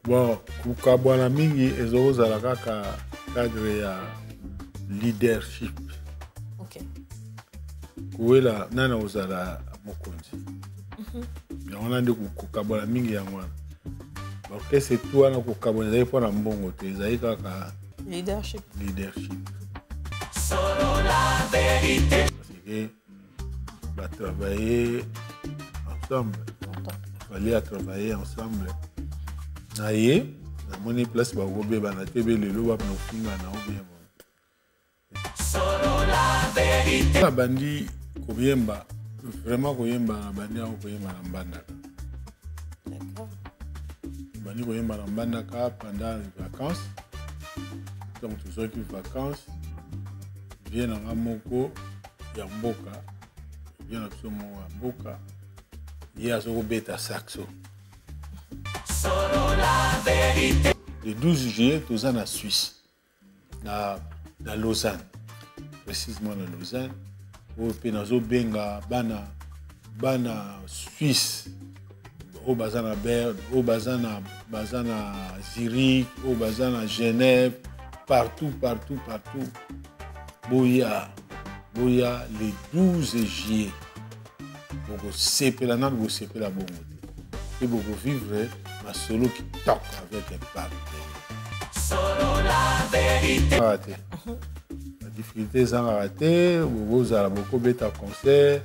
Bon, kukabwana mingi ezozala kaka cadre ya leadership. Ok. Kuwela nana ozala mokonzi. Yango nande kukabwana mingi yango wana. Orchestre tu wana kukabwana ezali mpona mbongo te, ezali kaka leadership. Solo la vérité. Parce que va travailler ensemble. Il fallait travailler ensemble. Naye, na moni place ba gobe ba na tebe lelo ba na finga na obie bon. Solo la vérité. La bandi koyemba, vraiment koyemba na bandi a koyemba na mbandaka. D'accord. Bandi koyemba na mbandaka pendant les vacances. Donc tous ceux qui vacances viennent en moko ya mboka. Viennent absolument à mboka. Il y a ce beta saxo. Solo la vérité. Le 12 juillet, tous en Suisse, dans Lausanne, précisément dans Lausanne, où Penazo Benga, Bana Suisse, au Bazana Berne, au Bazana Zurich, au Bazana Genève, partout. Boya, le 12 juillet, vous sepez la nana, vous sepez la bonne. Et vous vivre ma solo qui toque avec un partenaire. Solo la vérité. Raté. La difficulté c'est raté. Vous allez beaucoup bêta concert.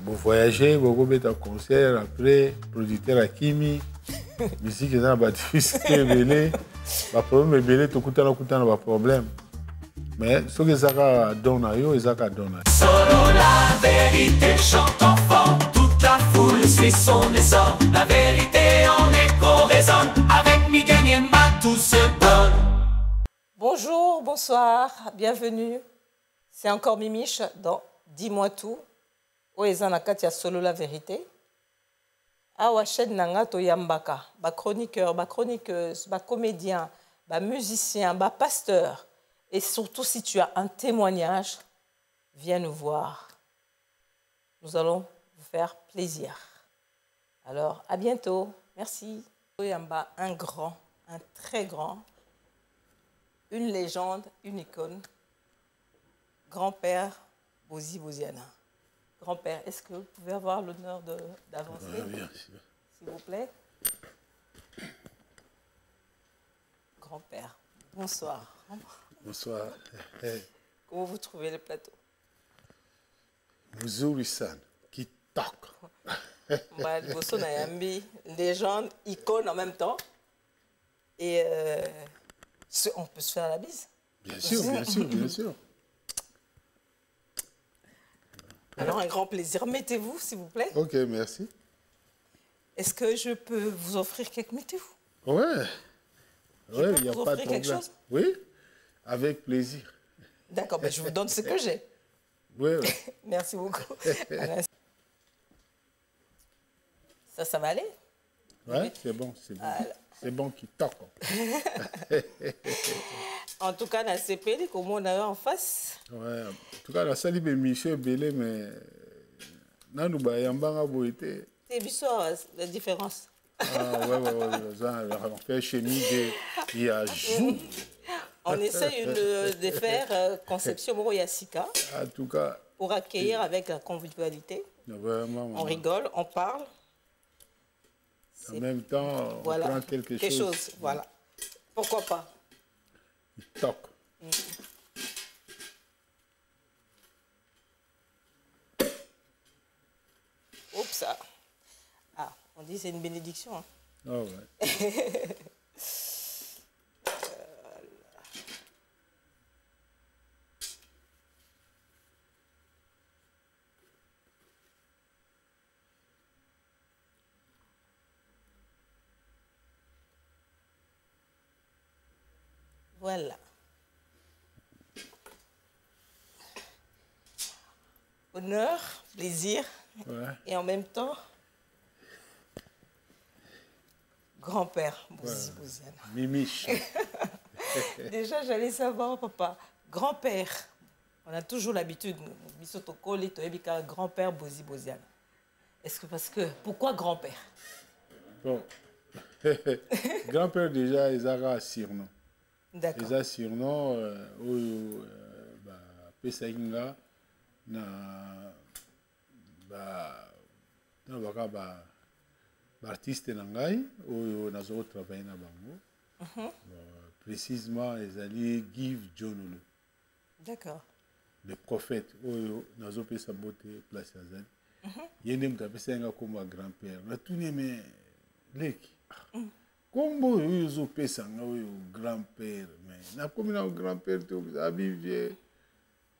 Vous voyagez, beaucoup bêta concert. Après, producteur à Kimi. Musique est un difficile belé. Le problème est belé. Tout coûte un problème. Mais ce que ça donne à eux, ça donne. Solo la vérité chante enfant. Toute la foule suit son essor. La vérité en écho résonne. Avec Miguel Niemba, tout se donne. Bonjour, bonsoir, bienvenue. C'est encore Mimiche dans Dis-moi tout. Oezana Katia Solo la vérité. Awa chaîne nanga to yambaka. Ba chroniqueur, ba chroniqueuse, ba comédien, ba musicien, ba pasteur. Et surtout si tu as un témoignage, viens nous voir. Nous allons vous faire plaisir. Alors, à bientôt. Merci. Oyamba, un grand, un très grand, une légende, une icône. Grand-père Bozi Boziana. Grand-père, est-ce que vous pouvez avoir l'honneur d'avancer, s'il vous plaît? Grand-père, bonsoir. Bonsoir. Comment vous trouvez le plateau? Muzuri-san, qui toque. Bosso Nayambi, légende, icône en même temps. Et on peut se faire la bise? Bien sûr. Alors, un grand plaisir. Mettez-vous, s'il vous plaît. Ok, merci. Est-ce que je peux vous offrir quelques... Mettez-vous. Ouais, il n'y a vous pas de offrir quelque problème. chose? Oui, avec plaisir. D'accord, ben je vous donne ce que j'ai. Oui. Merci beaucoup. Ça va aller? Ouais, c'est bon. C'est bon qui toque. En tout cas, la CPL, comme on a eu en face. Ouais, en tout cas, la salle de Michel Belé, mais nous avons boité. C'est bizarre, la différence. Ah ouais, on fait chemise il y a jour. On essaye de faire conception Moro-Yassika. En tout cas. Pour accueillir avec la convivialité. Vraiment, on rigole, on parle. En même temps, on prend quelque chose. Voilà. Pourquoi pas? Il toque. Oups. Ah, on dit c'est une bénédiction. Hein. Oh ouais. Voilà. Honneur, plaisir, et en même temps, grand-père Bozi Boziana. Mimiche. Déjà, j'allais savoir, papa, grand-père. On a toujours l'habitude, grand-père Bozi Boziana. Est-ce que pourquoi grand-père? Bon, Grand-père déjà, ils ont surnom. D'accord. Ils ont surnom, Pesainga, na artiste nangai, ou nazo travailler na bango. Précisément, ils allaient Give Jonolo. D'accord. Le prophète, ou nazo pesa bote place azali. Yende mtapesa comme grand-père. Na tout mais leki. Kombo yuzo pesa ngawe grand-père, mais na comme na grand-père to abivier.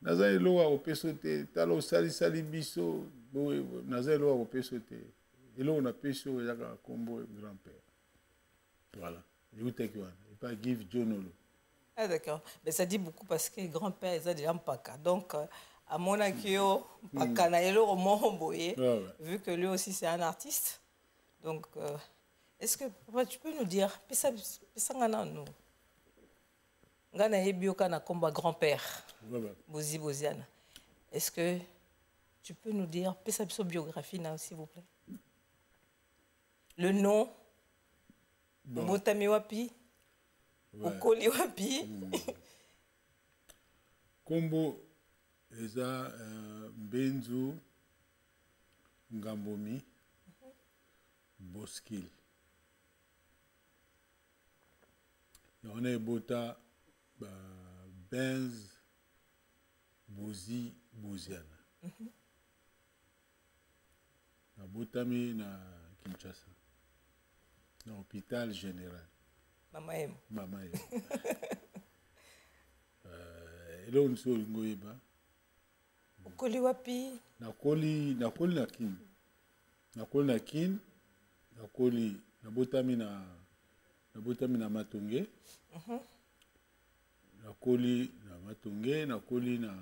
Naza eloa au pesote, talo sali biso, naza eloa au pesote. Elo na peso yaka kombo grand-père. Voilà. Je vous take one. Et pas Give Jonolo. Ah d'accord. Mais ça dit beaucoup parce que grand-père ils ont déjà mpaka. Donc à mon akio mpaka na elo au boye. Vu que lui aussi c'est un artiste. Donc est-ce que papa, tu peux nous dire pesa ngana nous. Ngana ebioka na komba grand-père. Bozi Boziana. Est-ce que tu peux nous dire pesa biso biographie na s'il vous plaît? Le nom. Botami wapi? Okoli wapi? Kombo eza Mbenzu Ngambomi Boskil. On a bota Benz Bozi Boziana. Na botami na Kinshasa. Na hôpital général. Mama Emo. Mama Emo. Elo nso ngoyeba. Okoli wapi? Nakoli na kin. Nakoli na kin. Nakoli na botami na Matonge. Nakoli na Matonge, nakoli na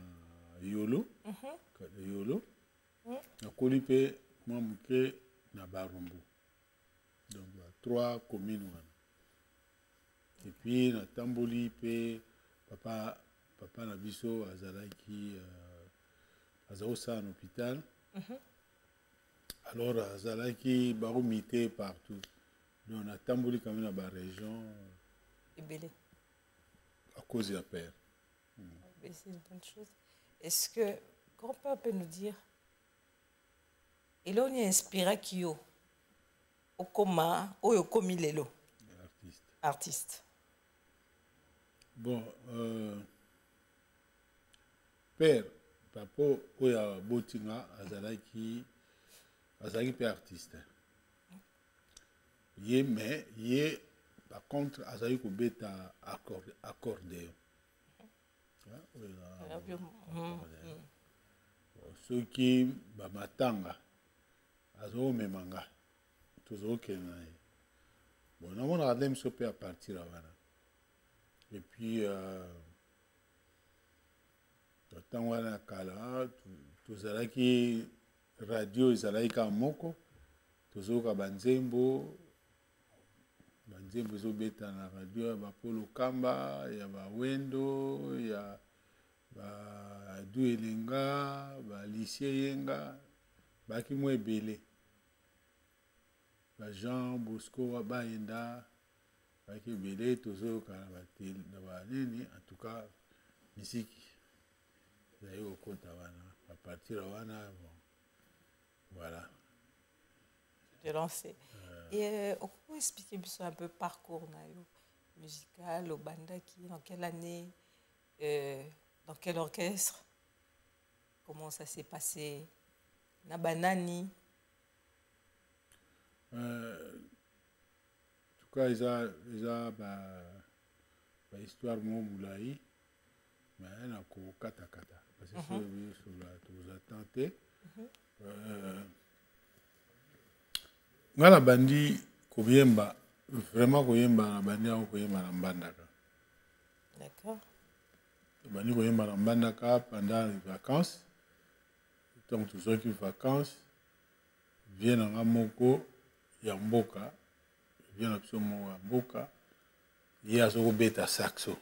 Yolo. Yolo. Nakoli pe mamuke na Barumbu. Donc, 3 communes. Et puis, na Tamboli, pe, papa Nabiso, Azalaki, Azaosa en hôpital. Alors, Azalaki, baromité partout. Donc, na Tamboli, quand même, dans la région. À cause de la paix. C'est une bonne chose. Est-ce que grand-père peut nous dire, et là, on est inspiré qui yo? Okoma, Oyokomi Lelo. Artiste. Bon, père, papa, Oya Botinga, Azalaki pe artiste. Mais, par contre, Azalaki beta accordéon. Ceux qui, Matanga, Azo Memanga. Bon, on a regardé un à partir avant. Et puis, temps on a kala, tous qui radio, ils allaient à Moko, tous au Banzembo, ils ont bêta na radio, il y a Polo Kamba, il y a Wendo, il y a Douelinga, il y a Lycée Yenga, il y a Kimwe Belé. Jean Bosco Abaenda, qui belé toujours en tout cas musique au compte à partir de voilà. De lancer. Et on peut expliquer un peu le parcours musical au Bandaki, dans quelle année, dans quel orchestre, comment ça s'est passé, na Banani. En tout cas, ils ont histoire moulaï, mais elle a kata parce que sur la tenté. Ngala bandi koyemba vraiment koyemba na bandi au koyemba na mbandaka. D'accord. Bandi koyemba na mbandaka pendant les vacances. Donc tous ceux qui vacances viennent en Amoko. Ya mboka vient absolument à mboka il y a zo beta saxo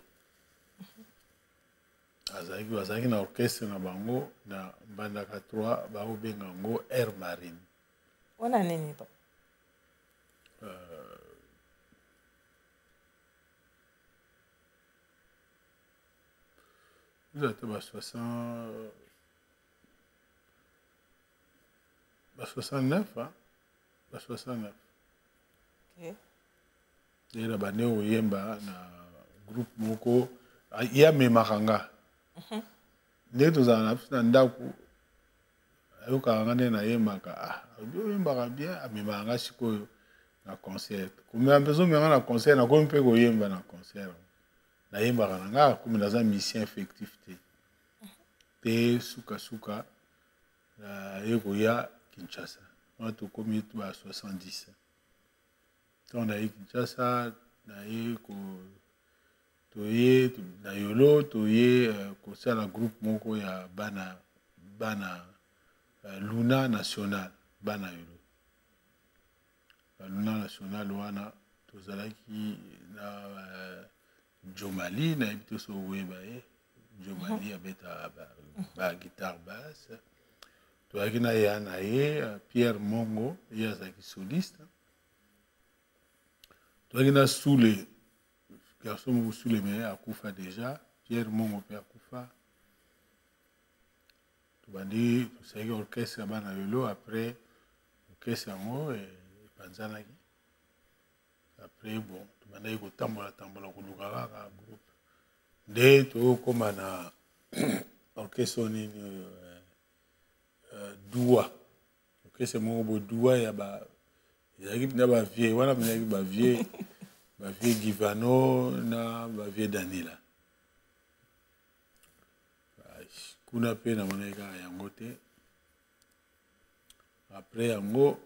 azaki na orchestre na bango na bandaka 3 ba obenga ngo Air Marine on a nini pas Vous avez 69, hein? 69. Ok. Et là, bah, néo yemba na groupe moko, il y a mes maranga. Né tous en Afrique, ndaku, ayo karangane na yemba ka, ayo yemba bien, mes maranga siko na concert. Comme un besoin maintenant na concert, na comme pe go yemba na concert. Na yemba karanga, comme dans un mission effectif te suka na yeko ya Kinshasa. On a tout commis tout à 70. On a eu Kinshasa, na yeko toye na yolo toye kosa la groupe moko ya bana Luna National bana yolo. Luna National wana tozalaki na Jomali na ibito so weba Jomali abeta ba guitare basse. Toyaki na ya na ye Pierre Mongo ye azaki soliste. Toyaki na Soule garçon moko Soule me akufa déjà Pierre Mongo pe akufa. Tobandi tosalaki orchestre bana yolo après orchestre yango epanzanaki. Après bon tobandaki kotambola koluka kaka groupe nde tokóma na orchestre nini Doua orchestre moko bo Doua ya ba ezalaki mpena bavie wana mpenaki bavie Givano na bavie Danila kuna mpe namonaki kaka yango te. Après yango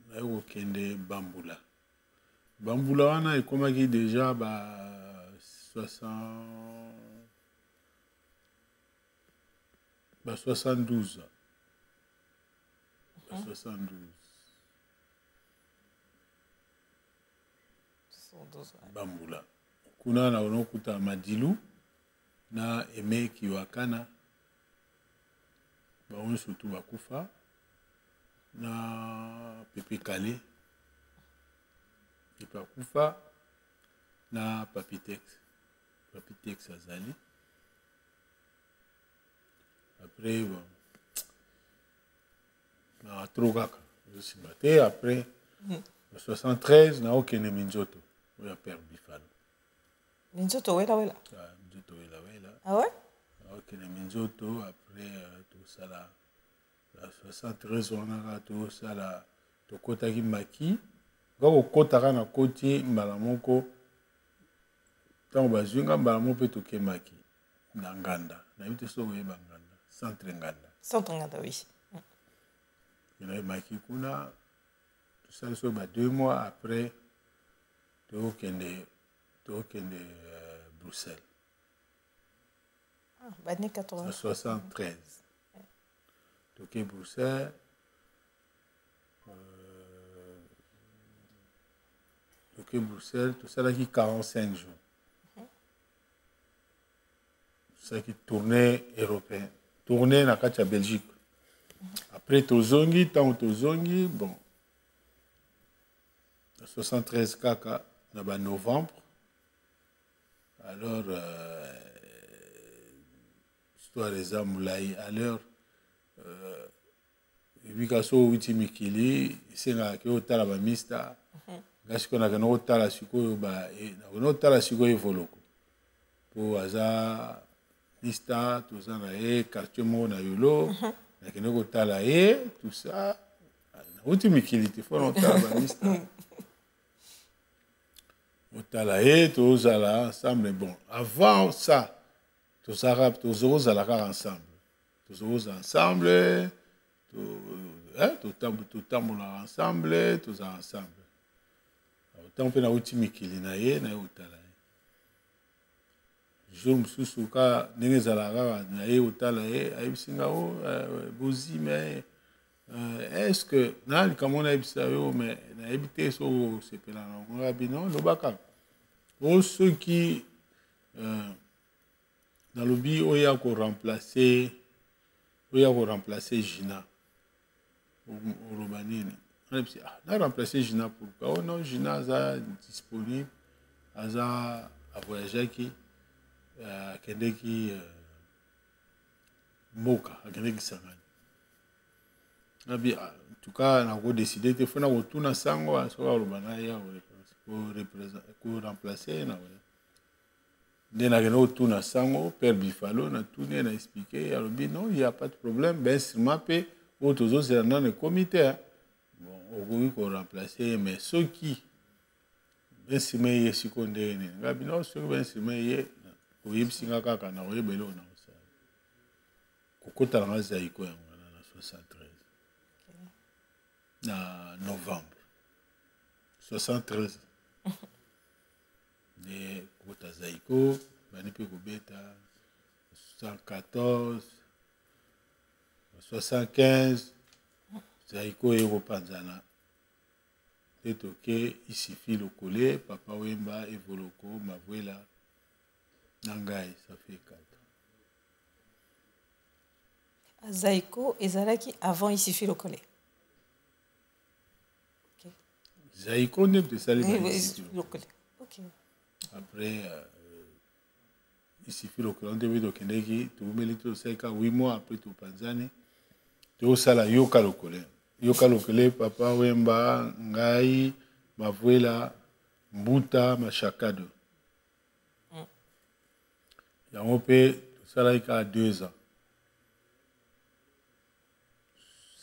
naye kokende Bambula wana ekomaki déjà ba 72. Bambula. Kuna na onokuta Madilu na Aimé Kiwakana. Baon surtout bakufa na Pepe Kale. Pepe akufa na Papitex azali. Après bon na trogaka je après 73 na okene Minzoto oya père Bifalo. Minzoto wela Minzoto wela. Ah ouais? Okene Minzoto après tout ça là. La 73 on a tout ça là tokotaki Maki. Gako kotaka na koti mbala moko tango bazwinga mbala moko pe toke Maki na Nganda. Na yite so oyeba Nganda, centre Nganda. Oui. Il y a Maki kuna tout ça so ba 2 mois après tokende Bruxelles. Ah, bah né 80. 73. Toke Bruxelles. Toke Bruxelles, tout ça là qui 45 jours. Tout ça qui tournée européenne. Tournée na kati ya Belgique. Après tozongi, bon. 73 kaka na ba novembre. Alors histoire des amulai alors bikaso witi mikili senga ke otala ba mista. Gasi kona kana otala sikoyo ba na otala sikoyo voloko. Po aza mista toza na quartier mo na yolo. Na kene kotala tout ça. Na witi mikili te fona otala ba mista. Otala tous là ensemble. Bon, avant ça, tous arabes, tous ensemble. Tous ensemble, tout ensemble, tous ensemble. Autant que na ultime kilina na otala. Jour mususuka nengezala na otala ayisinga bozi mais est-ce que na comme na ibisayo mais na ebité so sepela na rabino lobaka o ceux qui dans le bi oya ko remplacer Gina au Robanine na remplacer Gina pourquoi oh non Gina a disponible a voyager qui kendeki mboka akende Kisangani. Nabi en tout cas on a décidé de faire un tour na sango asoka lobana ya pour remplacer na wala. Dès na geno tour na sango père Bifalo na tourné na expliqué alobi non il y a pas de problème ben seulement pe autres autres c'est dans le comité hein. Bon on peut remplacer mais ceux qui ben simeye sikonde ne ngabi non ceux ben simeye oyebsinga kaka na oyebelo na ça. Kokota na Zaiko ya na 73. En novembre 73 de Kota Zaiko banipe kobeta 114 75 Zaiko eko panzana tetoke isifi lokole papa Wemba evoloko Mavuela nangai ça fait 4 Zaiko ezalaki avant isifi lokole. Zaiko n'est de salir lokole. OK. Après isifi lokole on devait donc ndeki tumeli to seka 8 mois après to panzani to sala yoka lokole papa Wemba ngai Mavuela Mbuta Machakado. Yango pe sala ika 2 ans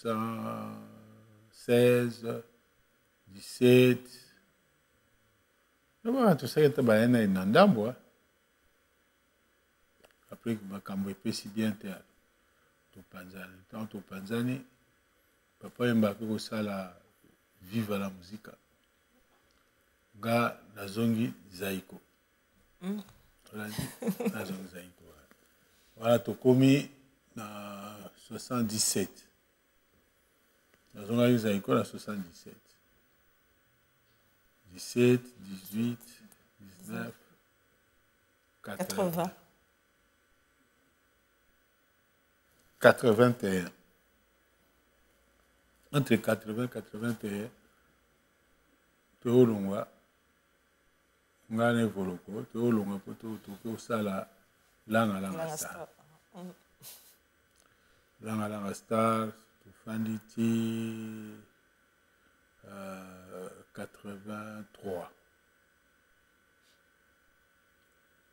116 17 non tout ça était baena inandambo après que makambo epesi bien théâtre to panzani papa Wemba ko sala vive la musique nga nazongi Zaiko nazongi Zaiko voilà to komi na 77 nazongi Zaiko na 77 17 18 19 80 81 entre 80 et 81 toolongwa ngane voloko toolongwa po to sala langa star langa star to fanditi 83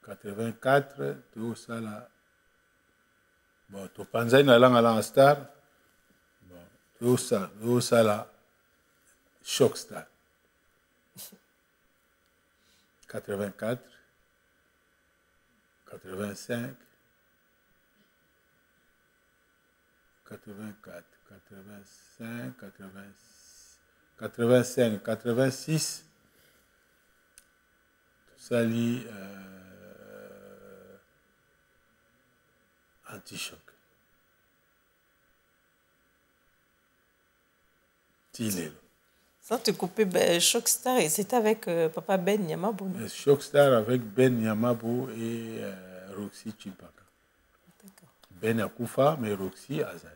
84 to sala bon to panzai na langa star bon to sala shock star 84 85 84 85 85 86 sali anti-choc Tilelo. Sans te couper, Choc Star, c'était avec papa Ben Nyamabou. Choc Star avec Ben Nyamabou et Roxy Chimpaka. D'accord. Ben Akoufa, mais Roxy Azali.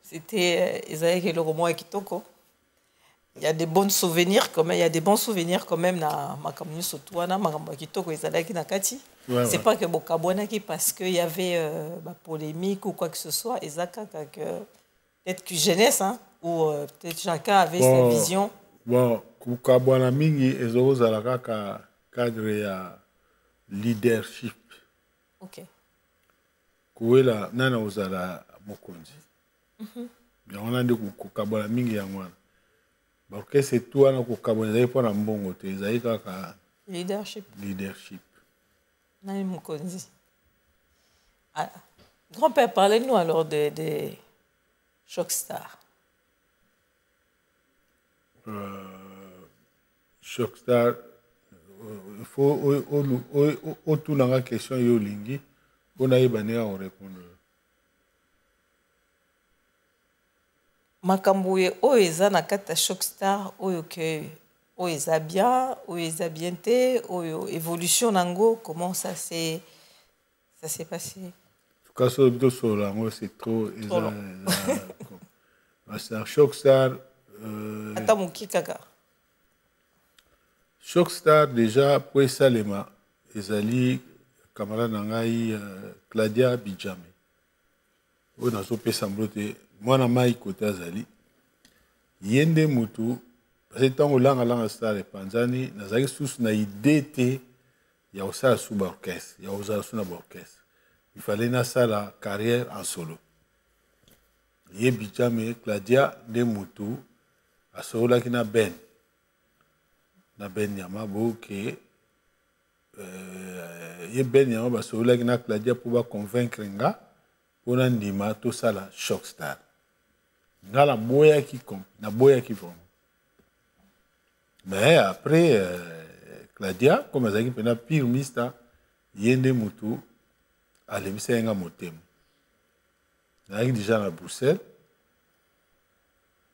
C'était Isaïe le roman Kitoko. Il y a des bons souvenirs quand même, il y a des bons souvenirs quand même na makamuni sotwana makambo Kitoko Isaïe nakati. C'est pas que Bokabwana qui parce qu'il y avait polémique ou quoi que ce soit, Ezaka peut-être que jeunesse hein, ou peut-être chacun avait sa vision. Bon, Bokabwana mingi ezozala ka cadre ya leadership. OK. Kuela nana ozala mokonzi. On a dit que mingi yangwana. Parce que c'est toi qui as pour un bon côté. Leadership. Leadership. Grand-père, parlez-nous alors de Choc Star. Choc Star, il faut autour de la question yolingi, on a eu à répondre. Makambuye oyo eza na kati ya Choc Star oyo ke oyo eza bien te oyo évolution nango comment ça s'est passé. En tout cas sur le sur lango c'est trop c'est Choc Star ata moki kaka Shockstar déjà po esalema ezali camarade na ngai Claudia Bijame oyo nazopesa mblo te mwana mai kote azali ye nde mutu parce ntango olanga star epanzani nazalaki susu na idée te ya kosala su baorchestre ya kozala su na baorchestre il fallait nasala carrière en solo ye Bijame Claudia nde mutu asololaki na ben yama boke ye ben yama basololaki na Claudia mpo baconvaincre nga mpo na ndima tosala Shockstar nga naboyaki vraiment mais après Claudia comme azalaki mpena pire mista ye nde mutu alemisa ye nga motema nazalaki déjà na Bruxelles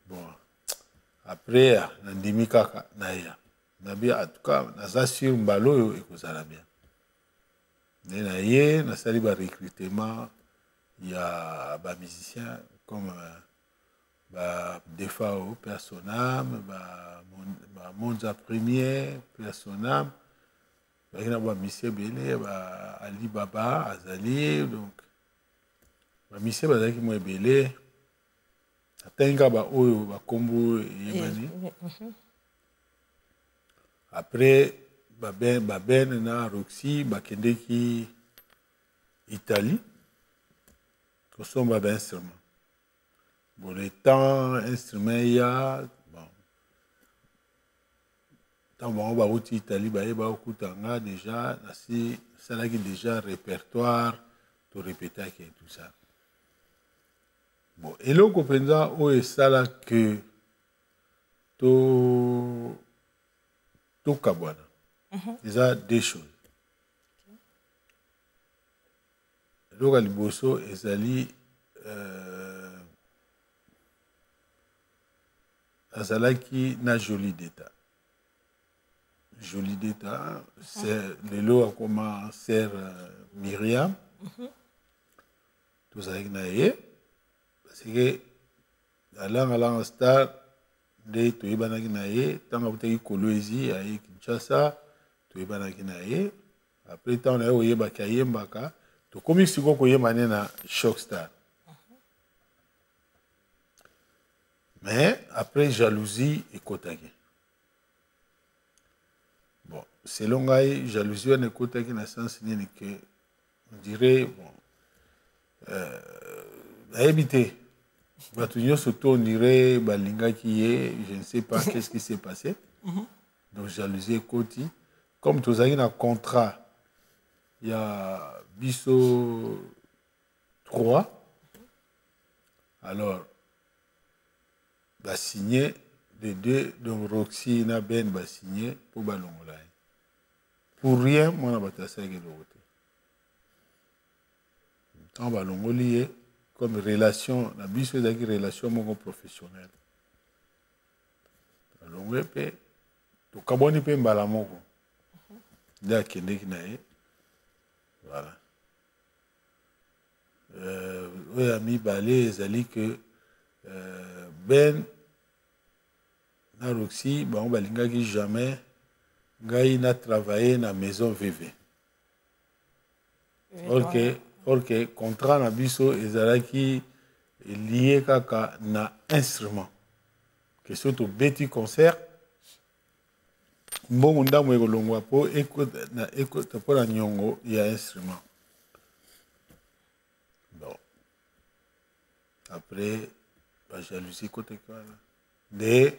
bon après nandimi kaka naya nabi en tout cas naza sur mbala oyo ekozala bien nde na ye nasali barecrutement ya bamusicien comme Defao Personam Monza Premier Personam bakina bamisie ebele Ali Baba azali donc bamisie bazalaki mo ebele atenga baoyo bakombo eyebani après baben na Roxy bakendeki Italie kosomba bainstrument bon le temps instrument ya bon ntango bango bauti Italie bayeba okutanga déjà nasi salaki déjà répertoire torepetaki et tout ça bon eloko mpenza oyo esala ke tokabwana eza deux choses eloko ya liboso ezali azalaki na Jolie d'État c'est lelo akoma sœur Myriam tozalaki na ye parce que alanga star nde toyebanaki na ye ntango akutaki Kolwezi aye Kinshasa toyebanaki na ye après ntango na ye oyebaki ayembaka tokomi sikoyo koyemba ne na Shockstar mais après jalousie ekotaki bon selon ngai jalousie wana ekotaki na sens nini ke on dirait bon nayebi te bato nyonso to on dirait balingaki ye je ne sais pas qu'est-ce qui s'est passé donc jalousie ekoti comme tozalaki na contrat ya biso 3 alors signé les deux donc Roxy na Ben signé pour balongola pour rien moi na batasalaki eloko te ntango balongoli ye comme relation na biso ezalaki relation moko professionnelle balongwe mpe tokabwani mpe mbala moko nde akendeki na ye voilà oyo ya mibale ezali ke Ben na Roxy bango balingaki jamais ngai na travailler na maison VV ok contrat na biso ezalaki lié kaka na instrument que surtout beti concert mbongo ndambo ekolongwa po ekota mpo na nyongo ya instrument bon après bajalousie koteki wana nde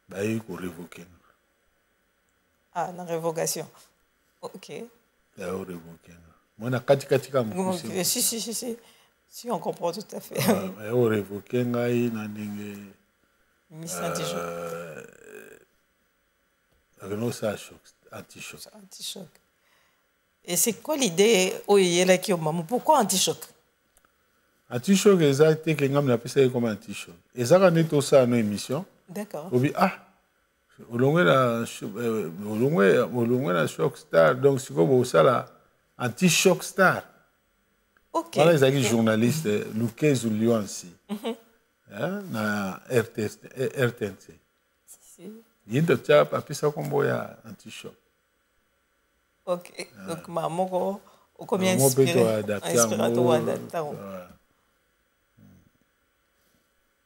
bayebi korevoke nga na révocation ok bayebi korevoke nga moi na katikati ka mokuse si on comprend tout à fait bayebi korevoke ngai na ndenge renosala anti-choc et c'est quoi l'idée oyo eyelaki yo mama pourquoi anti-choc anti-choc eza te ke ngai napesaki comme anti-choc ezaka nde tosala no émission d'accord obi olongwe na Shockstar donc sikoyo bosala anti-choc star wana ezalaki journaliste Lukezu Lionsi na RTNC Yendo tia apesa kombo ya anti-choc. Ok. Donc maman combien inspiré to adapter.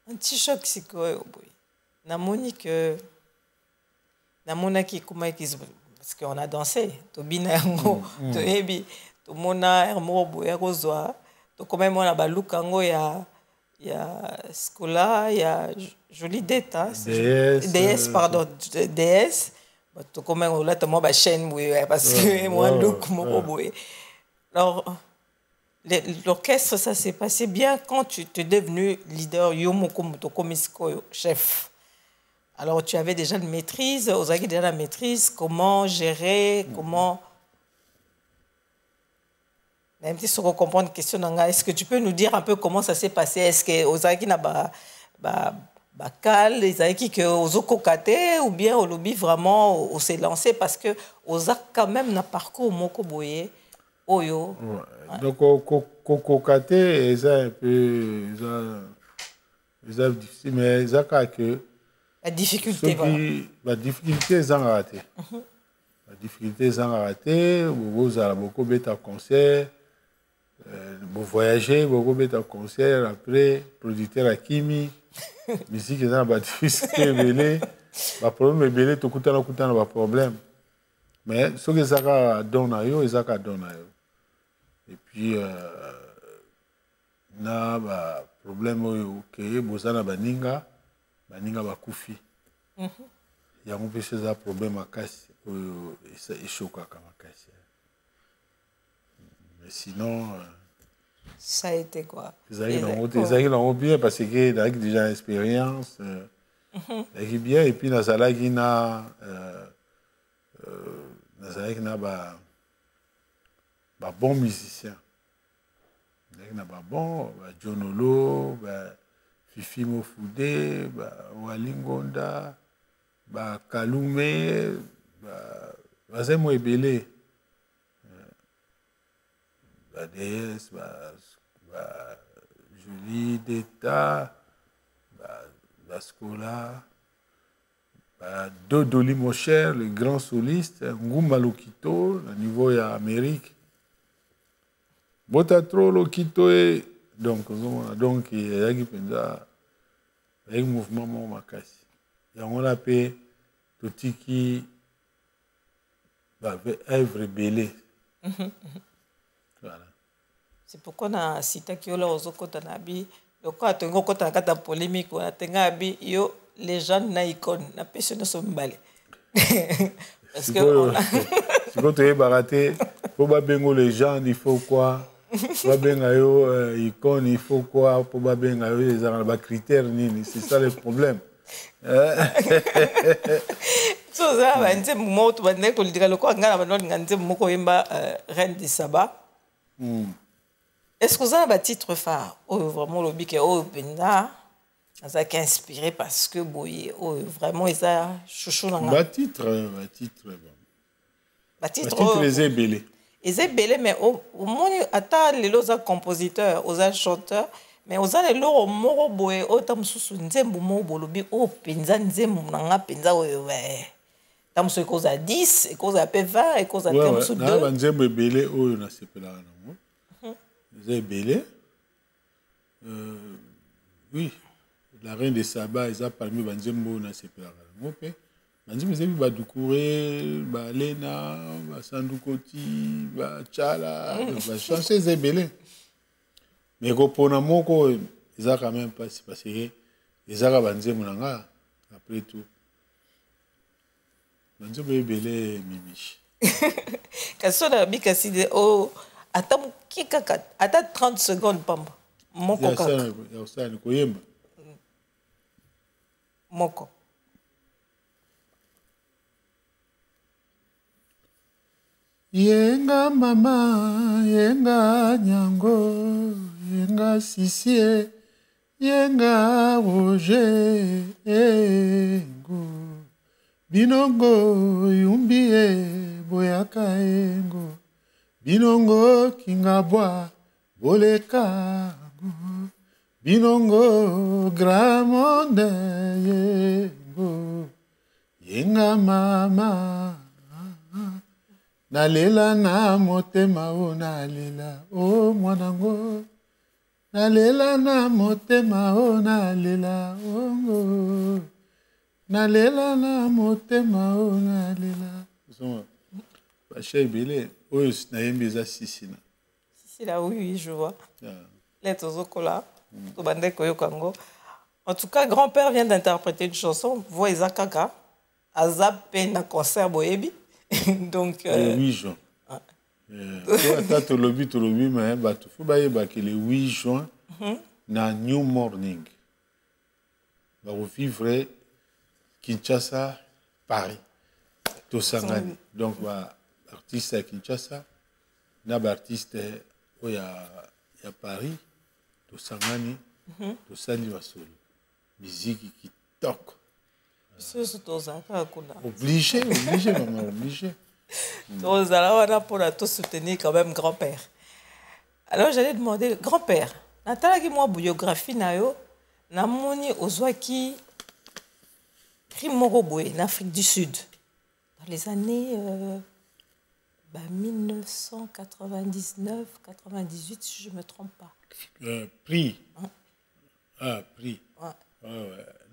Anti-choc c'est quoi boy. Namoni que namonaki comment parce qu'on a dansé to bina yango to ebi to mona hermo boya kozwa to quand même on a baluka ngo ya Scola, il y a Jolie Dette, hein? DS, pardon, DS. To quand même on l'a tellement ba chaîne parce que moi look mon boy. Alors l'orchestre ça s'est passé bien quand tu es devenu leader Yomoko Motokomisko chef. Alors tu avais déjà une maîtrise, Ozaki déjà la maîtrise, comment gérer, comment même si on comprend une question, est-ce que tu peux nous dire un peu comment ça s'est passé? Est-ce que Ozaki n'a pas cal, Ozaki que Ozoko Kate ou bien au lobby vraiment on s'est lancé parce que Ozaki quand même n'a parcours moko boye oyo. Donc Koko Kate c'est un peu c'est difficile mais ça que la difficulté voilà. La difficulté c'est raté. La difficulté c'est raté, vous avez beaucoup de concerts. Vous voyagez, vous avez un concert, après, producteur à Kimi, musique, il y a des difficultés, les problèmes, les tout le problème. Mais ce que ça donne à eux, ça donne à eux. Et puis, il y a un problème que vous avez baninga bakufi. Il y a un problème à casser, et choquant à casser. Mais sinon, ça a été quoi? Ils ont bien parce qu'ils ont déjà l'expérience. Ils bien et puis dans la il a bon musicien. Il y a bon Jonolo, Fifi Mofoudé, Walingonda, Kalume, Bazemo Ebele. DS, Jolie Detta, Scola, Dodoli Mocher, le grand soliste, Ngumba Lokito, au niveau de l'Amérique. Botatro Lokito et donc il y a un mouvement Makasi. Et on a fait tout ce qui avait œuvre belé. Voilà. C'est pourquoi on a cité que Ozokotanabi, le quoi tu as polémique, on a tengabi, yo les gens na icône, na personne sont balés. Parce que si vous avez baraté, pour babengo les gens, il faut quoi? Babengo icône, il faut quoi? Pour babengo les critères, c'est ça le problème. So ça va nze mo to bande ko lidika le quoi ngana bando nganze moko yemba Reine de Saba. Est-ce que vous avez un titre phare vraiment le bic au Benda ça a inspiré parce que boy vraiment ils a chouchou dans titre les ébélés. Les ébélés mais au moins ata les loza compositeurs aux chanteurs mais aux allez l'eau moro boy autant sous nzembo mo bolobi o penza nzembo nanga penza ouais tam so cause à 10 et cause à 20 et cause à tam sous 2 na nzembo ébélé oyo na sepela na les ébélés oui la Reine de Saba ils a parmi banzembo na sepela na pe banzembo zebi ba Doucouré ba Lena ba Sandukoti ba Chala ba chanter les ébélés. Mais pour le moko, ils ont quand même pas si passé. Ils ont bandé monanga après tout. Bandé belé mimiche. Quand on a dit que c'est oh attends qui kaka attends 30 secondes pamba. Moko kaka. Ya ça ni koyemba. Moko. Yenga mama, yenga nyango, yenga sisie, yenga roger, engo. Binongo yumbie, boyaka engo. Binongo kingabwa, boleka engo. Binongo gramonde, yengo. Yenga mama nalela na motema o nalela o mwanango nalela na motema o nalela o nalela na motema o nalela bacha ebele oyo nayembi eza sisina sisila oui je vois les tozokola tobande koyoka yango. En tout cas, grand-père vient d'interpréter une chanson, voix Kaka, Azap na concert Boyebi. Donc. Le 8 juin. Le 8 mais il faut que le 8 juin, na New Morning, va vivre Kinshasa, Paris, Tosangani. Donc, artiste à Kinshasa, na artiste il y a Paris, Tosangani, Tosani Vasolo. Musique qui toque. Obligé, maman, obligé. Nous allons pour tout soutenir quand même grand-père. Alors j'allais demander, grand-père, Nathalie moi biographie nayo, namoni ozwaki Krimoroboé en Afrique du Sud dans les années 1999, 98 si je ne me trompe pas. Prix. Prix. Ouais.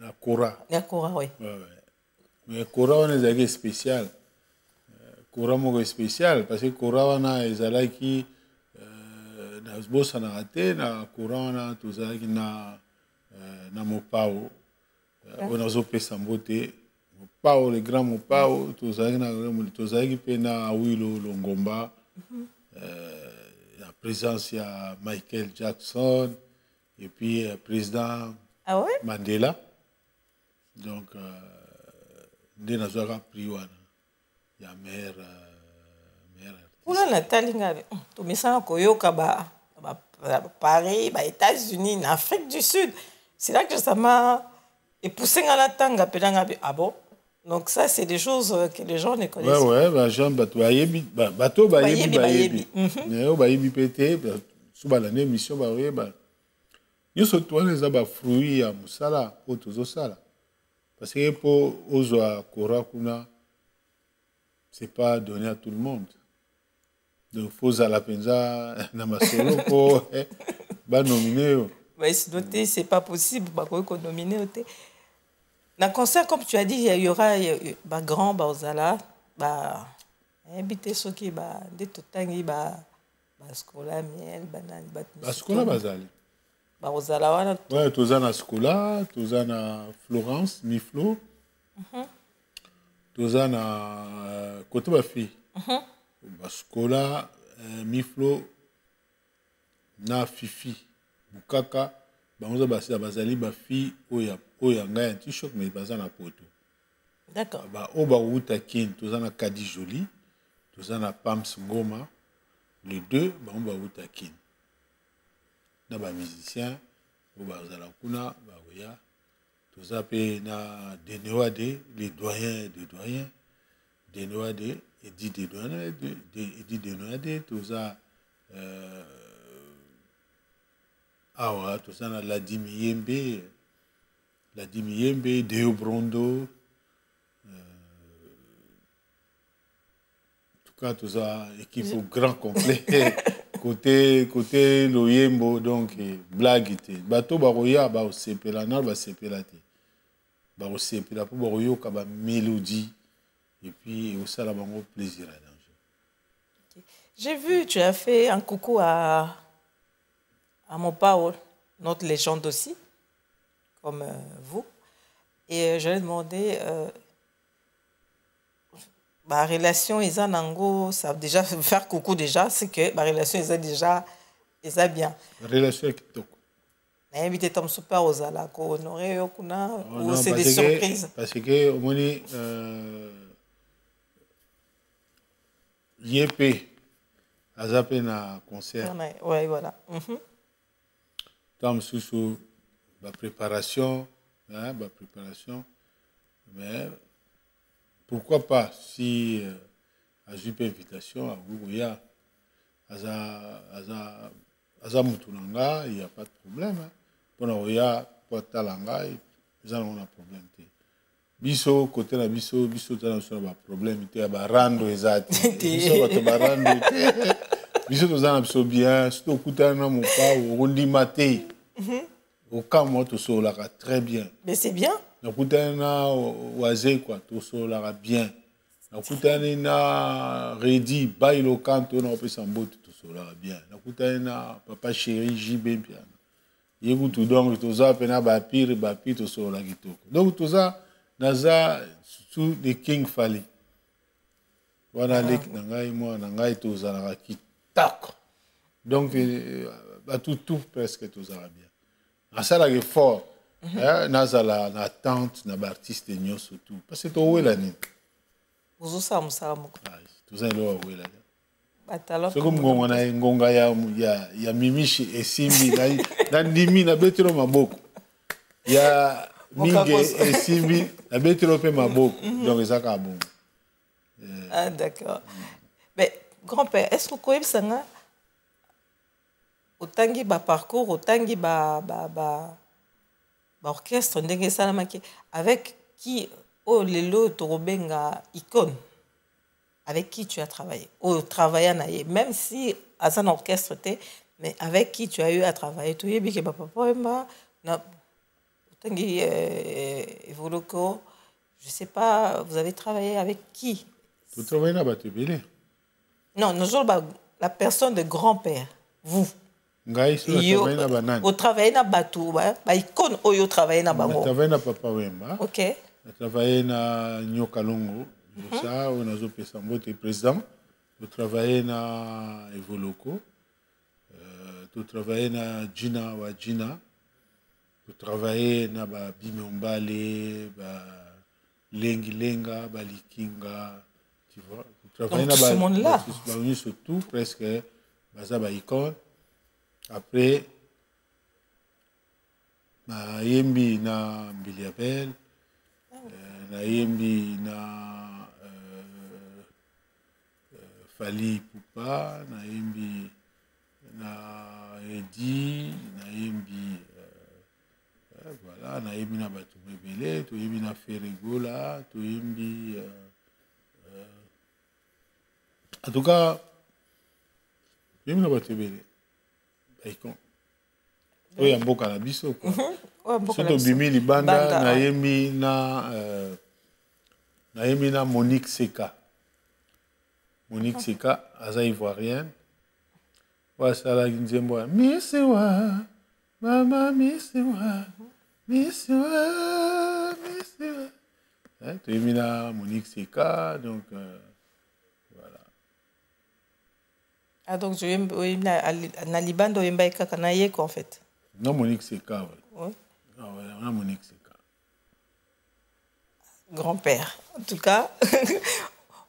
Na Kora. Na Kora, oui. Mais Kora, on est spécial. Kora, c'est spécial parce que Kora, on a des alais qui na bossa na raté, na Kora, on a tous alais qui na Mopao. On a zopé samboté. Mopao, les grands Mopao, tous alais qui pe na Awilo Longomba. La présence, il y a Michael Jackson. Et puis, président Mandela. Donc, il y a mère. Oula, Nathalie, tu me sens Koyoka, Paris, États-Unis, en Afrique du Sud. C'est là que ça m'a poussé à la tanga. Ah bon? Donc, ça, c'est des choses que les gens ne connaissent pas. Ouais, Jean Bayebi. Bayebi. Bayebi pété. Souvent, l'année, mission, nous sommes tous les fruits à Moussala, au Tozosala. Parce que pour Ozoa Kora Kuna, ce n'est pas donné à tout le monde. Donc, il faut la penza, Namasolo, pour nominer. Ce n'est pas possible, pour nominer. Dans le concert, comme tu as dit, il y aura grand, Ozala, invité ceux qui des totangi, Baskola, Miel, Banane, Baskola, Bazali. Ouais, tu as na Scola, tu as na Florence, Miflo. Tu as na côté ma fille. Scola, Miflo, na Fifi, Bukaka, banza basi bazali ba fille oya ngai anti-choc mais bazana poto. D'accord. Oba uta kin, tu as na Kadi Jolie, tu as na Pams Ngoma, les deux ba uta kin. Na ba musicien ou ba zala kuna ba oya to zape na Denewade les doyens Denewade et dit Denewade to za awa to za na Ladimiyembe Deo Brondo en tout cas to za équipe au grand complet. Côté Loyembo, donc, blague. Bateau Baroya, ba sepela, na ba sepela te. Ba sepela pour Baroyo, kaba mélodie. Et puis, au ça, la bango plaisir à danger. J'ai vu, tu as fait un coucou à Mopao, notre légende aussi, comme vous. Et je lui ai demandé. Ma relation est en ça déjà faire coucou déjà, c'est que ma relation est déjà bien. Relation avec toi. Invité Tom Super aux ala ko honoré okuna ou c'est des surprises. Parce que au moins YP azapé na concert. Ouais, voilà. Tom sous la préparation, mais pourquoi pas si à une invitation à Gougoya, à Moutoulanga, il n'y a pas de problème. Pour Naoya, pour Talanga, ils n'ont pas de problème. biso côté na biso tana so ba problème te ba rando ezati biso bato ba rando te biso tozana biso bien surtout kutana na mopa ondima te au cas moi to so la très bien mais c'est bien na kutana na waze quoi to so la bien na kutana na redi bailo kanto na opesa mboto to so la bien na kutana na papa chéri JB bien yebu tout donc toza pena ba pire to so la kitoko donc toza naza sous des king fali wana lek na ngai mo na ngai toza la kitoko donc tout presque toza bien asala que fort nazala na attente na ba artiste nyonso tout parce que to wela ni uzusa musamu toza lo wela batalo so comme ngonga ya mimishi esimbi na ndimi na betelo maboko ya mingi esimbi na betelo pe maboko donc ça ka bon ah d'accord mais grand-père est-ce que koyeb sanga otangi ba parcours otangi ba orchestre ndenge salamaki avec qui oh lelo torobenga icône avec qui tu as travaillé ou travaillé même si à un orchestre mais avec qui tu as eu à travailler tu yebi ke papa emba na tangi Evoloko je sais pas vous avez travaillé avec qui tu travailles na batebele non nous la personne de grand-père vous ngai so travaille na banane au travailler na batu ba icône oyo travailler na bango travaille na papa wemba OK travailler na Nyoka Longo ça on a zopesa mbote président tu travailler na Evoloko tu travailler na Gina wa Gina tu travailler na ba Bimeombale ba Lenga ba Likinga tu vois tu travailler na ba surtout presque baza ba icône après na yembi na Biliabel na yembi na Fali Poupa na yembi na Edi na yembi voilà na yembi na batu mebele to yembi na Ferregola to yembi en tout cas yembi na batu mebele baikon oya mboka na biso quoi soto bimi libanda na yembi na Monique Seka aza ivoirienne wasala nzembo misiwa mama misiwa tu yembi na Monique Seka donc voilà ah donc je na libanda oyemba kaka na yeko en fait non Monique Seka oui ah ouais on a Monique Seka grand-père en tout cas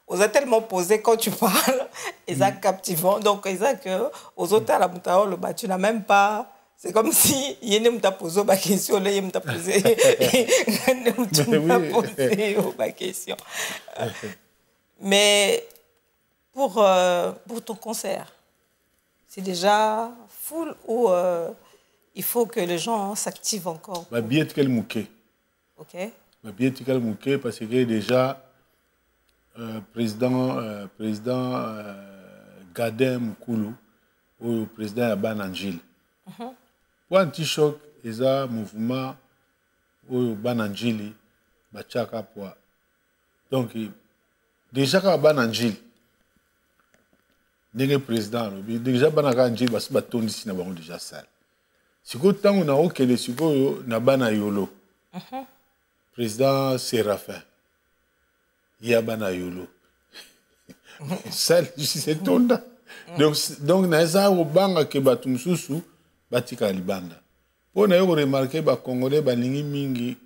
vous êtes tellement posé quand tu parles et ça captivant donc ça que aux autres la mutao le tu n'as même pas c'est comme si yene muta posé ba question là yene muta posé ba question mais pour ton concert c'est déjà full ou il faut que les gens s'activent encore ba billet quel mouké OK ba billet quel mouké parce que déjà président Gadin Mukulu ou président Bananjil pour anti-choc ils a mouvement au Bananjili bachaka poa donc déjà ka Bananjil ndenge président déjà Bananjil basi batondisi na bango déjà salle siko tango na okele siko na bana yolo président Séraphin Yabana Yolo. C'est tonda. Donc naza obanga ke batumsusu batika libanda. Po na yo remarquer ba congolais ba lingi mingi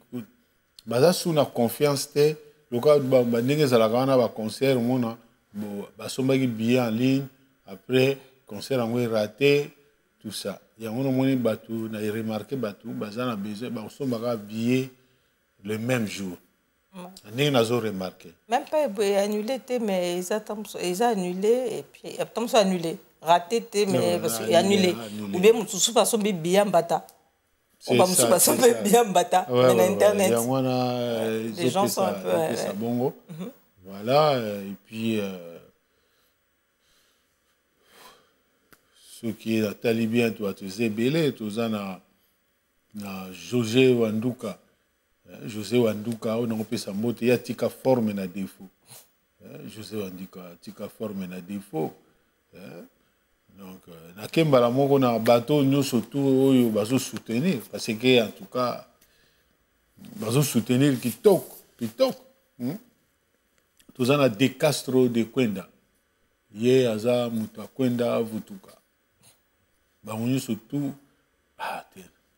baza suna confiance te loka ba ndenge za la kana ba concert mona ba sombaki billet en ligne après concert en raté tout ça. Ya ngono moni batu na remarquer batu baza na besoin ba sombaka billet le même jour. Ni nazo remarqué. Même pas annulé, mais ils ont annulé et puis comme ça annulé, raté mais parce que annulé. Ou bien tout façon bien bata. On va me bien bata, mais sur Internet. Les gens sont un peu... bongo. Voilà, et puis... ce qui est la talibien, tu as Zébélé, tu as José Wanduka. José Wanduka, on a appelé ça mot, il y a tika forme na défaut. José Wanduka, tika forme na défaut. Donc, na kembala moko na bateau nous surtout oyo bazo soutenir parce que en tout cas bazo soutenir kitoko. Tozana De Castro de Kwenda. Ye aza mutu Kwenda vutuka. Bango surtout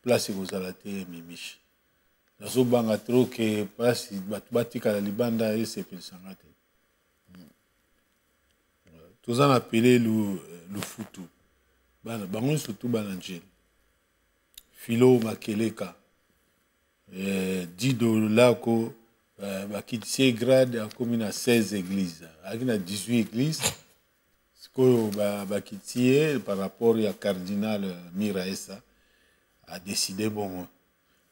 place kozala te mimishi. Nazo banga trop que place batika la libanda et sepelsanga te. Tozana appelé le futu. Bango surtout banangel. Philo Makeleka. Dido Lako bakitise grade a commune à 16 églises. Il y a 18 églises. Ce que bakitie par rapport à cardinal Miraessa a décidé bon.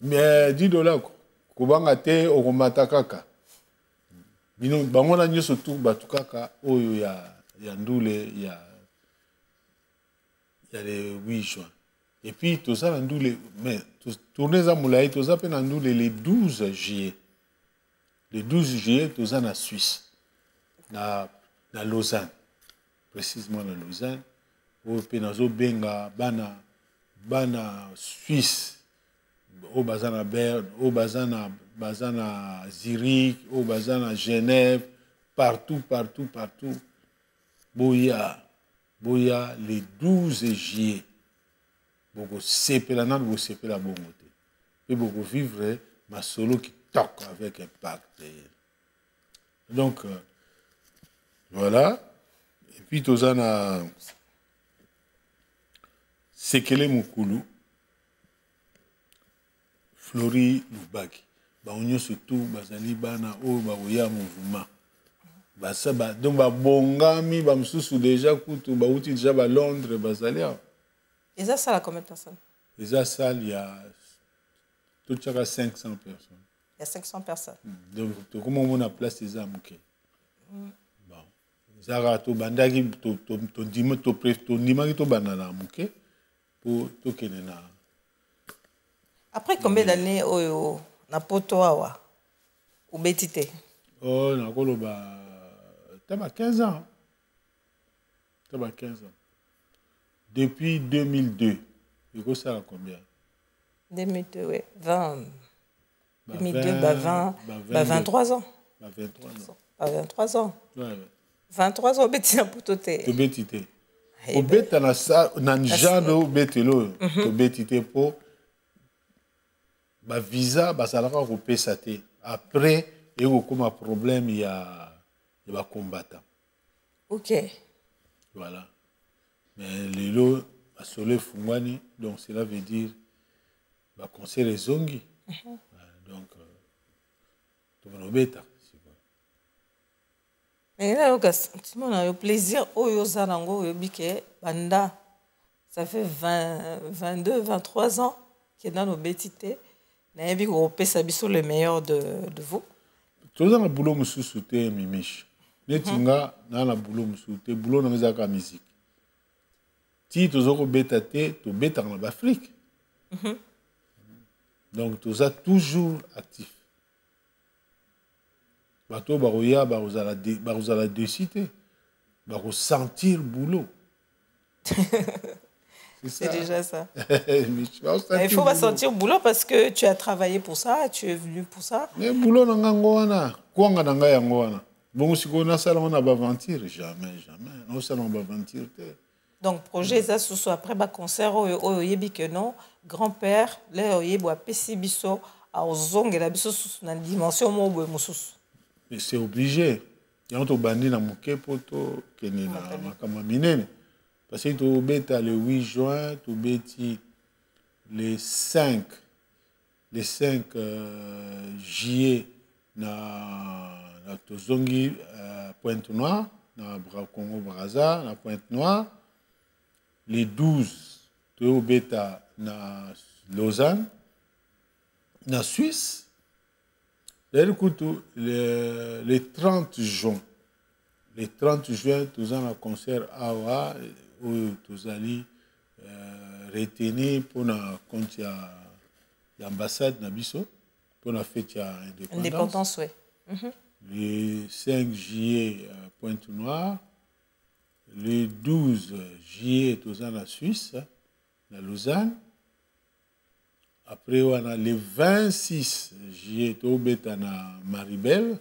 Mais Dido Lako kubanga te okomata kaka. Bino bango na nyoso tout batukaka oyo ya ndule ya le 8 juin. Et puis tout ça ndule mais tourner za moulaï tout ça pe ndule le 12 juillet. Le 12 juillet tout ça na Suisse. Na Lausanne. Précisément na Lausanne au pe nazo benga bana Suisse. Au bazana Berne, au bazana Zurich, au bazana Genève, partout. Boya, le 12 juillet. Beaucoup sepela bongote. Et beaucoup vivre ma solo qui toque avec impact. Donc, voilà. Et puis, tozana Sekele Mukulu. Flori Lubaki. On surtout bazali bana o baoya mouvement. Basa ba donc ba bongami ba msusu déjà kutu ba uti déjà ba Londres bazali. Et ça là combien de personnes? Et ça il y a tout chaka 500 personnes. Il y a 500 personnes. Donc comment on a place des amuke. Bon. Zara to bandaki to dimo to pref to nimaki to banana amuke pour to kenena. Après combien d'années au Napoto Awa ou Betite? Oh, Nakoloba, t'as 15 ans. T'as 15 ans. Depuis 2002, il ça à combien? 2002, oui. 2002, 23 ans. 23 ans. 23 ans. Ouais. 23 ans, Betite Napotote. Betite. Au Betite, Nanjano Betelo, Betite pour. Ba visa basalaka kopesa te après et comme un problème il y a combattant. OK. Voilà. Mais les lots basole fungwani donc cela veut dire ba conseil les zongi. Donc to bonobeta. Mais là au sentiment na plaisir oyo zanango yobike banda ça fait 22 23 ans que dans nos bétités. Le meilleur de vous. Tout ça, boulot me sous-souté, mimiche. Netinga, na boulot me sous-souté, boulot na mezaka musique. Si tu as bétaté, tu bétas en Afrique. Donc, tu es toujours actif. Bato baroya, barozala décité, sentir boulot. C'est déjà ça. Il faut pas sentir boulot parce que tu as travaillé pour ça, tu es venu pour ça. Mais boulot n'angoana, quoi n'anga yangoana. Bon si on a ça on a pas aventure jamais. Non ça on va aventure. Donc projet ça sous après ba concert au yebi que non grand-père là yebo a pesi biso a ozongela biso sous na dimension mo boye mususu. Mais c'est obligé. Il y a un bandi na mukepoto kene na makama minene. Parce que tu bêta le 8 juin, tu bêti le 5 juillet na Tozongi Pointe-Noire, na Congo Brazza, na Pointe-Noire. Le 12, tu bêta na Lausanne. en Suisse, le 30 juin, le 30 juin, nous avons un concert à Awa, où nous allons retenir pour l'ambassade Nabiso, pour la fête de l'indépendance. Oui. Le 5 juillet, Pointe-Noire. Le 12 juillet, nous sommes en Suisse, à Lausanne. Après, on a le 26 juillet, nous sommes à Maribel,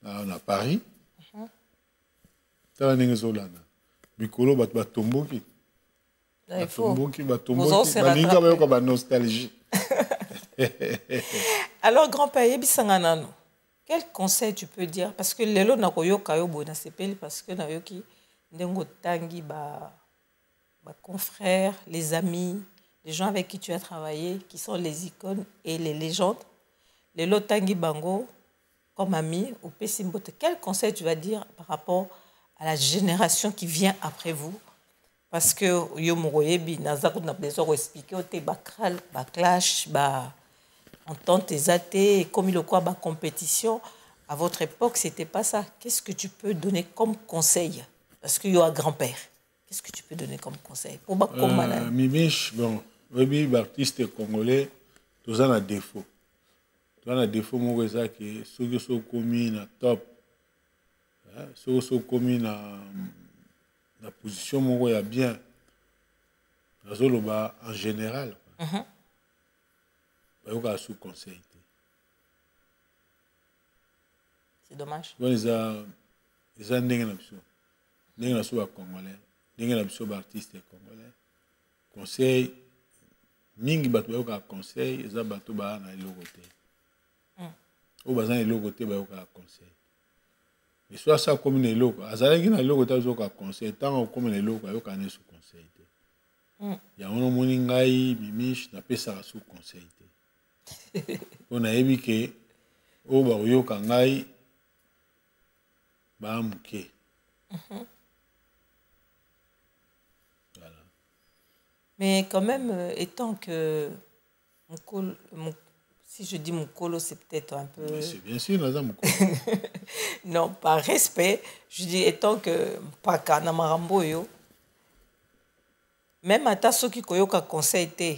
à Paris. Nous sommes à Mikolo, nous sommes à Tomboki. Il faut. Tomboki, nostalgie. Alors, grand-père, quel conseil tu peux dire? Parce que les lots n'ont parce que nayoki ndengo tangi ba confrères, les amis, les gens avec qui tu as travaillé, qui sont les icônes et les légendes. Les lots tangi bango comme ami ou pesimbote. Quel conseil tu vas dire par rapport à la génération qui vient après vous? Parce que yo mogoyebi nazako na besoin d'expliquer au te bakral, clash, entente tes athées, comme le quoi compétition. À votre époque, c'était pas ça. Qu'est-ce que tu peux donner comme conseil? Parce qu'il y a un grand-père. Qu'est-ce que tu peux donner comme conseil? Pour Mimiche, bon, oui, artiste congolais, tous en a défaut. Tous en a défaut, moi, c'est que ceux qui sont commis na top, ceux qui sont commis na position, moi, il y a bien. En général, il y a sous-conseil. C'est dommage. Bon, ils ont des Congolais, des artistes congolais. Conseil, mingi batu ba conseil, ils ont batu ba na logoté. Au bazan logoté ba ka conseil. Et soit ça comme les locaux, azalaki na logoté zo ka conseil, tant comme les locaux yo ka ne sous conseil. Il y a un moni ngai mimiche na pesa sous conseil. On a évi que au ba yo ka ngai ba muke. Voilà. Mais quand même, étant que si je dis Moukolo, c'est peut-être un peu... Mais c'est bien sûr, Moukolo. Non, par respect, je dis étant que Paka Namarambo yo, même à ceux qui koyoka conseil te,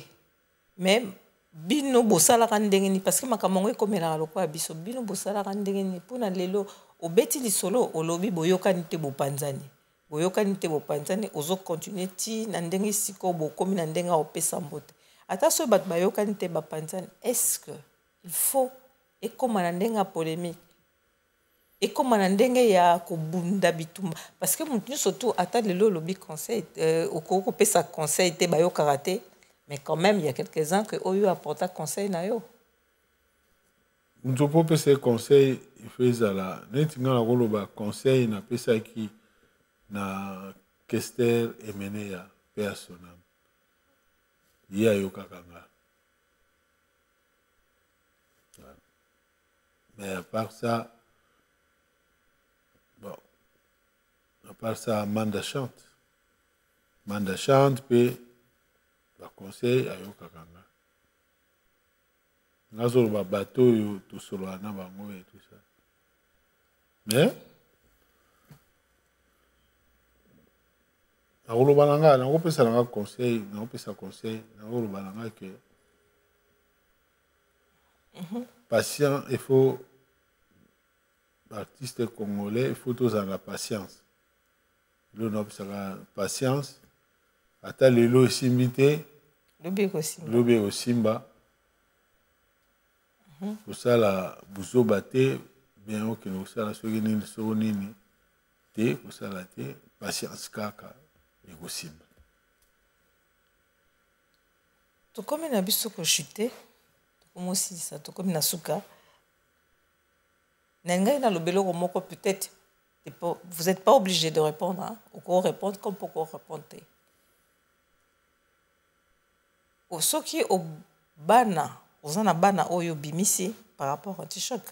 même bino bosala kandengeni parce que makamongo komela lokwa biso bino bosala kandengeni pona lelo obeti lisolo olobi boyoka nite bopanzani ozo continuer ti na ndenge siko bokomi na ndenge opesa mbote ata so bat bayoka nite bapanzani. Est-ce que il faut ekoma na ndenge polémique ekoma na ndenge ya kobunda bitumba parce que mutu surtout ata lelo lobi conseil okoko pesa conseil te bayoka raté. Mais quand même, il y a quelques-uns qui ont eu apporté conseil na yo. Nous avons fait conseil, il fait ça là. Nous avons conseil na pesa qui na Kester Emene ya personnel. Il y a eu kakanga. Mais à part ça, bon, à part ça, Manda chante. Manda chante, puis conseil à Yokakanga. Nous avons un bateau, tout solo, et tout ça. Mais, nous avons un conseil, nous avons un conseil, nous avons un que patient, il faut, artiste congolais, il faut tous avoir la patience. Nous avons la patience. Ata lelo simbité. Lobe au Simba. Pour ça, la bouzo bate, bien ok, pour ça, la soginine, soginine, te, pour ça, la te, patience kaka, et au Simba. Tout comme il a vu ce que chuté, comme aussi ça, tout comme il a souka. Nenga il a le bélo moko peut-être, vous n'êtes pas obligé de répondre, hein, ou répondre comme pour répondre. Ce qui est au bana, aux bana oyo bimisi par rapport au t-choc.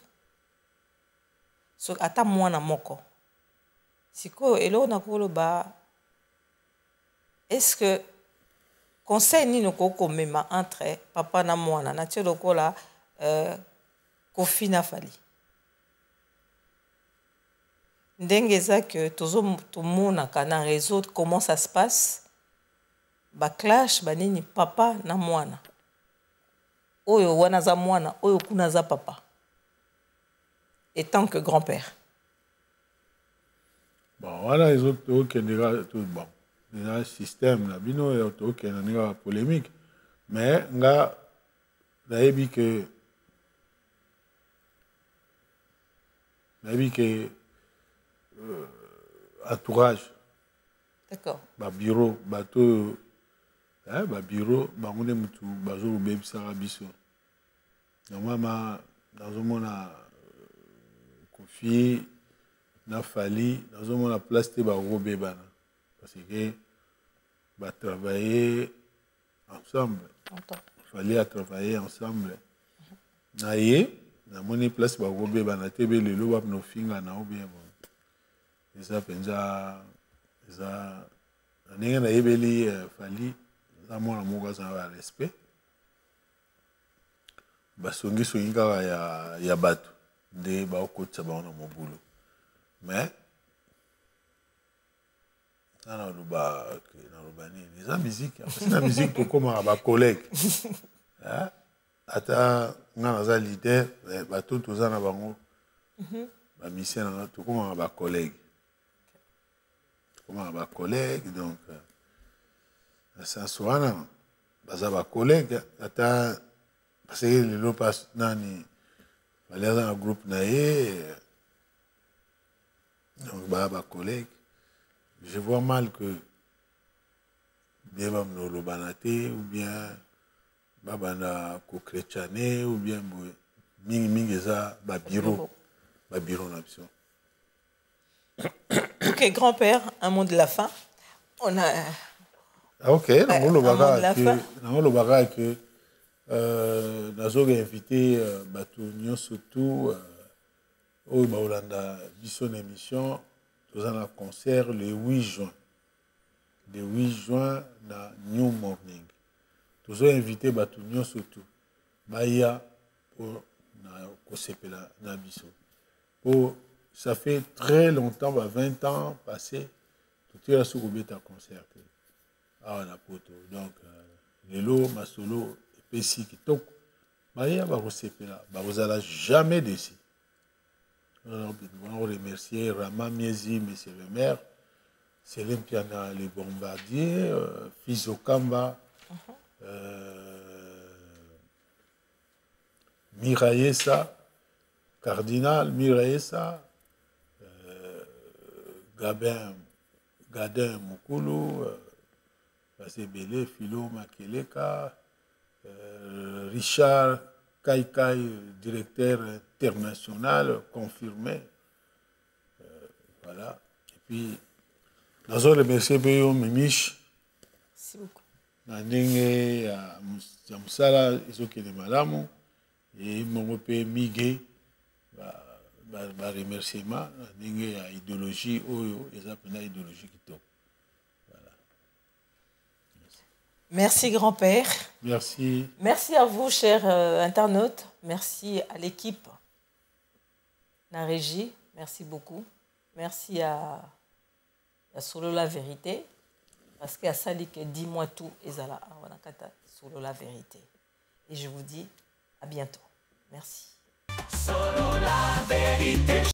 So ata mwana moko. Siko elo na kolo ba. Est-ce que conseil ni no koko mema entre papa na mwana na tio lokola Kofi Nafali. Ndenge eza que tomonaka na réseau comment ça se passe. Ba clash banini papa na mwana. Oyo wana za mwana, oyo kuna za papa. Et tant que grand-père. Bon, voilà les autres qui tout bon. Il y a un système là, bino et autres qui ont polémique. Mais nga naebi que entourage. D'accord. Ba bureau, bateau, ba bureau, ba on est mutu, ba zo bébé sara biso. Normalement dans un monde Kofi Nafali, dans un monde la place te ba robé bana parce que ba travailler ensemble. Il fallait travailler ensemble. Naye, na moni place ba robé bana te be lelo ba no finga na obé bon. Ça penza ça ndenge na yebeli fali za mwana moko za respect basongi songi kaka ya bato nde baokotisa bango na mobulu mais naloba nini eza musique apesi na musique tokomaka bacollègue ata nga naza leader bato toza na bango bamisien nanga tokomaka bacollègue ma collègue donc ça wana baza ba collègue ata parce que le passe nani aller dans un groupe naé donc ba collègue je vois mal que bien ba no banate ou bien baba na ko chrétienné ou bien mingi za ba bureau na biso. Ok, grand-père, un mot de la fin. On a... Ok, un mot de la fin que nous avons invité Batounion surtout au Baolanda Bisson émission, nous avons un concert le 8 juin. Le 8 juin dans New Morning. Nous avons invité Batounion surtout. Baya pour Kosepela na Bisson. Pour ça fait très longtemps, 20 ans passés, tout est sur le concert. Ah, on a poto. Donc, les lots, ma solo, et Pessi qui toque, il y a vous allez jamais décidé. Nous voulons remercier Rama Miezi, monsieur le maire, Céline Piana, les bombardiers, Fizo Kamba, Miraïessa, Cardinal Miraïessa, Gadin Mukulu, Basebele, Philo Makeleka, Richard Kaikai, directeur international, confirmé. Voilà. Et puis, nous avons remercié Béo Mimiche. Merci beaucoup. Nandenge, Moussala, Isokele Malamu, et Mongope Miguel. Remerciement, il y a idéologie, il y a une idéologie qui tombe. Voilà. Merci grand-père. Merci. Merci à vous, chers internautes. Merci à l'équipe, la régie. Merci beaucoup. Merci à Solo la vérité. Parce qu'à ça, que dis-moi tout, et Zala, Solo la vérité. Et je vous dis à bientôt. Merci. Solo la vérité.